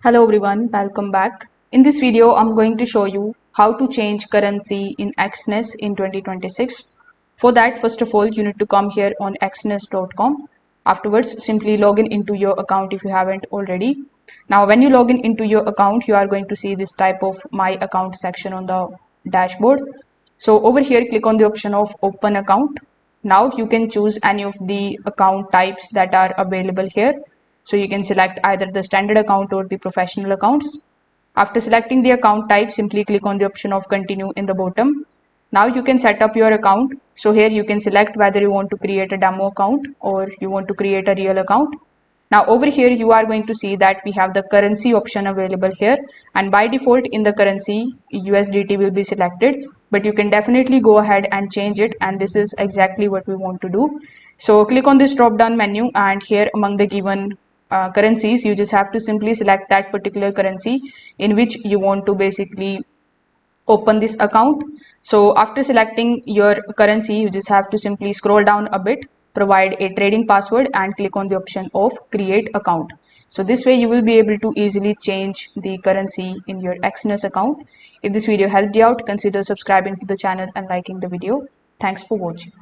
Hello everyone, welcome back. In this video, I'm going to show you how to change currency in Exness in 2026. For that, first of all, you need to come here on exness.com. Afterwards, simply log in into your account if you haven't already. Now, when you log in into your account, you are going to see this type of My Account section on the dashboard. So over here, click on the option of Open Account. Now you can choose any of the account types that are available here. So you can select either the standard account or the professional accounts. After selecting the account type, simply click on the option of continue in the bottom. Now you can set up your account. So here you can select whether you want to create a demo account or you want to create a real account. Now over here you are going to see that we have the currency option available here, and by default in the currency USDT will be selected, but you can definitely go ahead and change it, and this is exactly what we want to do. So click on this drop down menu, and here among the given currencies you just have to simply select that particular currency in which you want to basically open this account. So after selecting your currency, you just have to simply scroll down a bit, provide a trading password and click on the option of create account. So this way you will be able to easily change the currency in your Exness account. If this video helped you out, consider subscribing to the channel and liking the video. Thanks for watching.